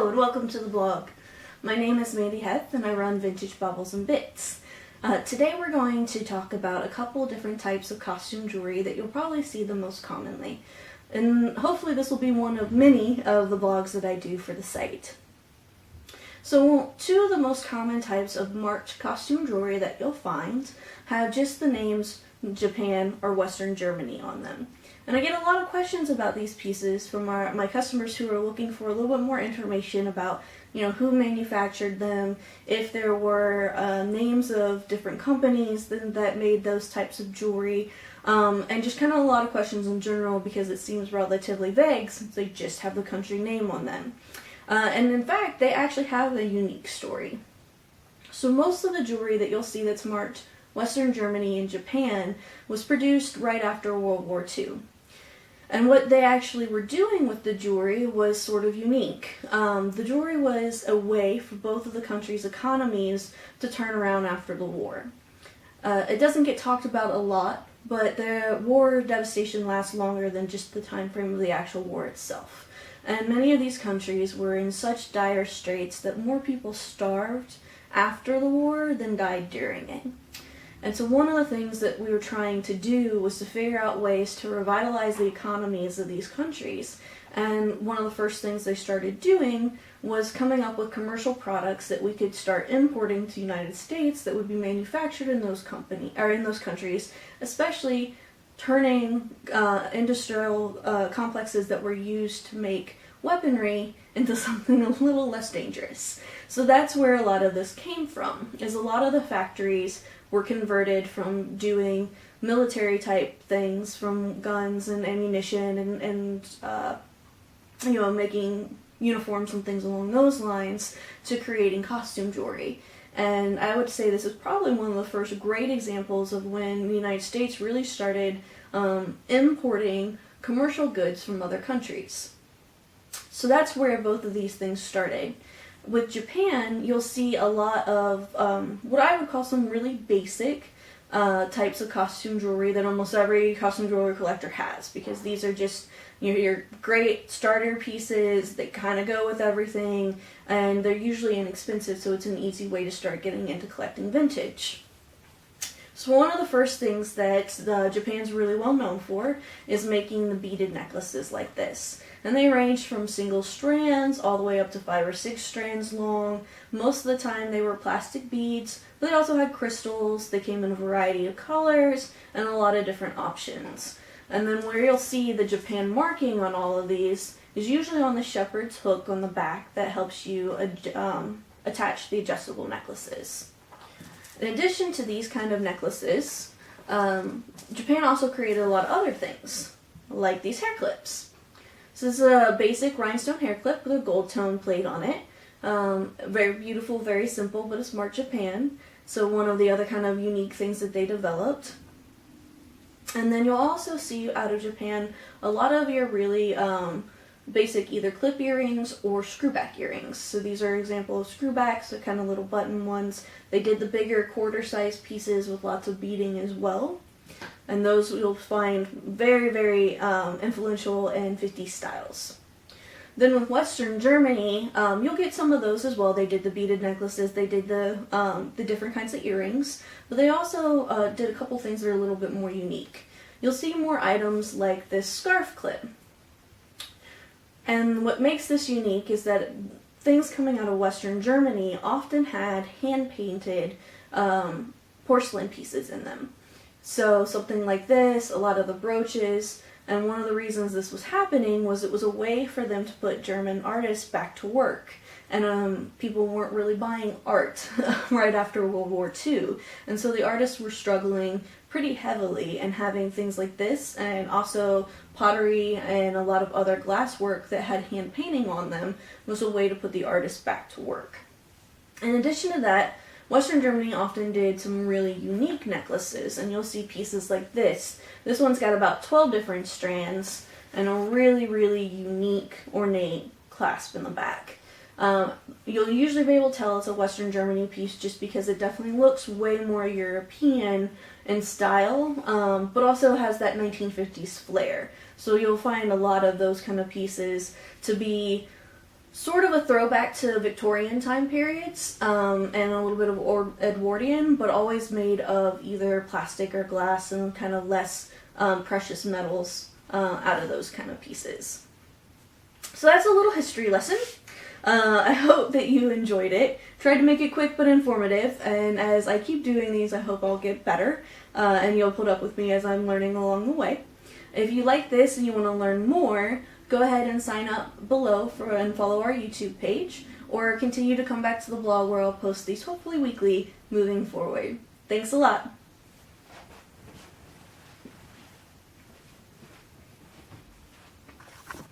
Hello and welcome to the blog. My name is Mandy Heth and I run Vintage Baubles and Bits. Today we're going to talk about a couple different types of costume jewelry that you'll probably see the most commonly. And hopefully this will be one of many of the blogs that I do for the site. So two of the most common types of marked costume jewelry that you'll find have just the names Japan or Western Germany on them. And I get a lot of questions about these pieces from my customers who are looking for a little bit more information about, who manufactured them, if there were names of different companies that made those types of jewelry, and just kind of a lot of questions in general because it seems relatively vague since they just have the country name on them. And in fact, they actually have a unique story. So most of the jewelry that you'll see that's marked Western Germany and Japan was produced right after World War II. And what they actually were doing with the jewelry was sort of unique. The jewelry was a way for both of the countries' economies to turn around after the war. It doesn't get talked about a lot, but the war devastation lasts longer than just the time frame of the actual war itself. And many of these countries were in such dire straits that more people starved after the war than died during it. And so one of the things that we were trying to do was to figure out ways to revitalize the economies of these countries. And one of the first things they started doing was coming up with commercial products that we could start importing to the United States that would be manufactured in those countries, especially turning industrial complexes that were used to make weaponry into something a little less dangerous. So that's where a lot of this came from, is a lot of the factories were converted from doing military type things, from guns and ammunition and making uniforms and things along those lines, to creating costume jewelry. And I would say this is probably one of the first great examples of when the United States really started importing commercial goods from other countries. So that's where both of these things started. With Japan, you'll see a lot of what I would call some really basic types of costume jewelry that almost every costume jewelry collector has, because these are just your great starter pieces that kind of go with everything, and they're usually inexpensive, so it's an easy way to start getting into collecting vintage. So one of the first things that Japan's really well known for is making the beaded necklaces like this. And they range from single strands all the way up to 5 or 6 strands long. Most of the time they were plastic beads, but they also had crystals. They came in a variety of colors and a lot of different options. And then where you'll see the Japan marking on all of these is usually on the shepherd's hook on the back that helps you attach the adjustable necklaces. In addition to these kind of necklaces, Japan also created a lot of other things, like these hair clips. So this is a basic rhinestone hair clip with a gold tone plate on it. Very beautiful, very simple, but it's marked Japan. So one of the other kind of unique things that they developed. And then you'll also see out of Japan a lot of your really basic either clip earrings or screwback earrings. So these are examples of screwbacks, the kind of little button ones. They did the bigger quarter-size pieces with lots of beading as well. And those you'll find very, very influential in 50s styles. Then with Western Germany, you'll get some of those as well. They did the beaded necklaces, they did the different kinds of earrings, but they also did a couple things that are a little bit more unique. You'll see more items like this scarf clip. And what makes this unique is that things coming out of Western Germany often had hand-painted porcelain pieces in them. So something like this, a lot of the brooches, and one of the reasons this was happening was it was a way for them to put German artists back to work. And people weren't really buying art right after World War II. And so the artists were struggling pretty heavily, and having things like this and also pottery and a lot of other glass work that had hand painting on them was a way to put the artists back to work. In addition to that, Western Germany often did some really unique necklaces, and you'll see pieces like this. This one's got about 12 different strands and a really, really unique, ornate clasp in the back. You'll usually be able to tell it's a Western Germany piece just because it definitely looks way more European in style, but also has that 1950s flair. So you'll find a lot of those kind of pieces to be sort of a throwback to Victorian time periods, and a little bit of Edwardian, but always made of either plastic or glass and kind of less precious metals out of those kind of pieces. So that's a little history lesson. I hope that you enjoyed it. Tried to make it quick but informative, and as I keep doing these, I hope I'll get better, and you'll put up with me as I'm learning along the way. If you like this and you want to learn more, go ahead and sign up below and follow our YouTube page, or continue to come back to the blog where I'll post these hopefully weekly moving forward. Thanks a lot!